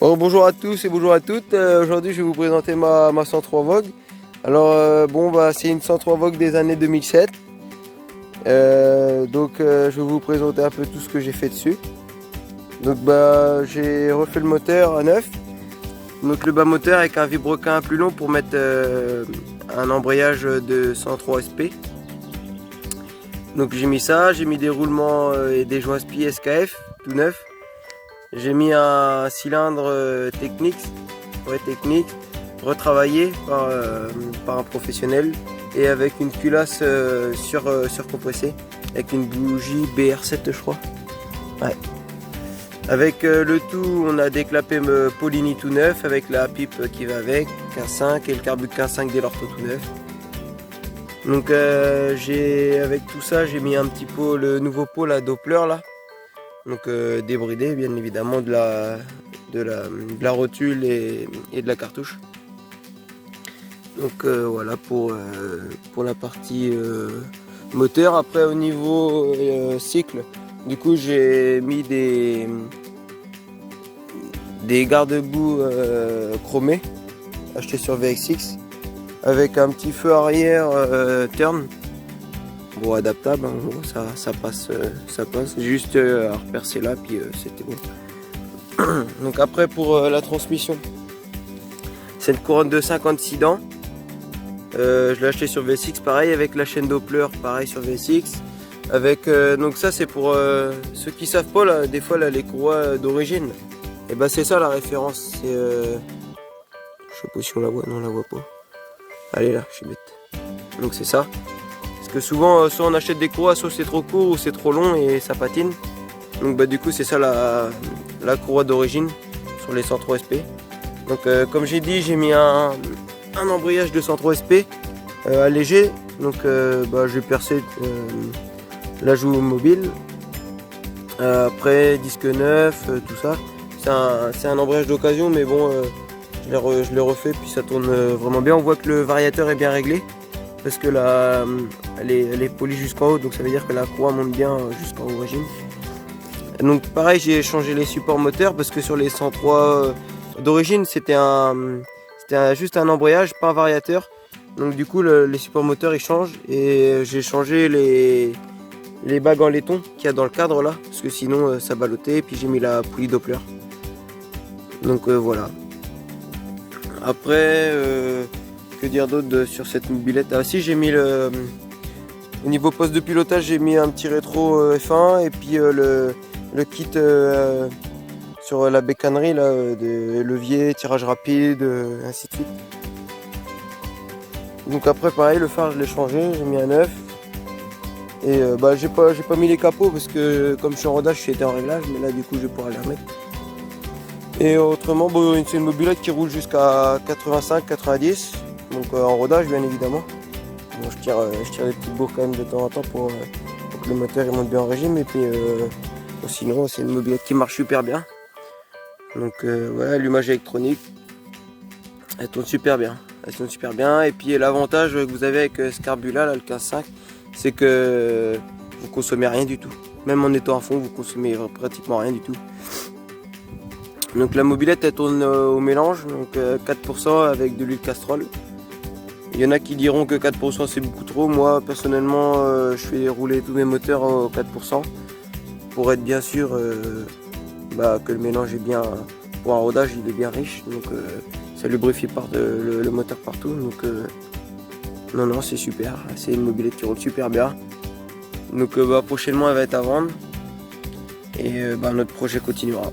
Bon, bonjour à tous et bonjour à toutes. Aujourd'hui, je vais vous présenter ma 103 Vogue. Alors, c'est une 103 Vogue des années 2007. Je vais vous présenter un peu tout ce que j'ai fait dessus. Donc, j'ai refait le moteur à neuf. Donc, le bas moteur avec un vibroquin plus long pour mettre un embrayage de 103 SP. Donc, j'ai mis ça, j'ai mis des roulements et des joints SPI SKF tout neuf. J'ai mis un cylindre technique retravaillé par un professionnel et avec une culasse surcompressée avec une bougie BR7 je crois. Ouais. Avec le tout, on a des clapets Polini tout neuf avec la pipe qui va avec, 15.5 et le carbut 15.5 dès l'ortho tout neuf. Donc avec tout ça, j'ai mis un petit pot, le nouveau pot, la Doppler là. Donc débridé bien évidemment de la rotule et de la cartouche. Donc voilà pour la partie moteur. Après au niveau cycle, du coup j'ai mis des garde-boue chromés achetés sur VXX avec un petit feu arrière turn. Bon, adaptable, hein, bon, ça passe. J'ai juste à repercer là, puis c'était bon. Donc après pour la transmission, c'est une couronne de 56 dents. Je l'ai acheté sur VSX, pareil, avec la chaîne Doppler, pareil sur VSX. Donc ça c'est pour ceux qui savent pas, là, des fois là, les courroies d'origine. Et c'est ça la référence. C'est je sais pas si on la voit, non on la voit pas. Allez là, je suis bête. Donc c'est ça. Parce que souvent, soit on achète des courroies, soit c'est trop court ou c'est trop long et ça patine. Donc du coup, c'est ça la courroie d'origine sur les 103 SP. Donc comme j'ai dit, j'ai mis un embrayage de 103 SP allégé. Donc j'ai percé l'ajout mobile. Après, disque neuf, tout ça. C'est un embrayage d'occasion, mais bon, je l'ai refait, puis ça tourne vraiment bien. On voit que le variateur est bien réglé. Parce que là, elle est polie jusqu'en haut, donc ça veut dire que la courroie monte bien jusqu'en origine. Donc pareil, j'ai changé les supports moteurs parce que sur les 103 d'origine, c'était juste un embrayage, pas un variateur. Donc du coup, les supports moteurs ils changent et j'ai changé les bagues en laiton qu'il y a dans le cadre là, parce que sinon ça ballottait. Et puis j'ai mis la poulie Doppler. Donc voilà. Après. Que dire d'autre sur cette mobilette? Ah si, j'ai mis au niveau poste de pilotage, j'ai mis un petit rétro F1 et puis le kit sur la bécannerie là, de levier, tirage rapide, ainsi de suite. Donc après pareil, le phare je l'ai changé, j'ai mis un neuf. Et j'ai pas mis les capots parce que comme je suis en rodage, j'étais en réglage, mais là du coup je vais pouvoir les remettre. Et autrement, c'est une mobilette qui roule jusqu'à 85-90. Donc en rodage bien évidemment. Bon, je tire des petites bourres quand même de temps en temps pour que le moteur il monte bien en régime. Et puis sinon c'est une mobilette qui marche super bien. Donc voilà, l'allumage électronique, elle tourne super bien. Et puis l'avantage que vous avez avec ce carbu là, le 15.5, c'est que vous consommez rien du tout. Même en étant à fond, vous consommez pratiquement rien du tout. Donc la mobilette elle tourne au mélange, donc 4% avec de l'huile castrol. Il y en a qui diront que 4% c'est beaucoup trop. Moi personnellement je fais rouler tous mes moteurs au 4% pour être bien sûr que le mélange est bien, pour un rodage il est bien riche, donc ça lubrifie le moteur partout. Donc non c'est super, c'est une mobilette qui roule super bien. Donc prochainement elle va être à vendre et notre projet continuera.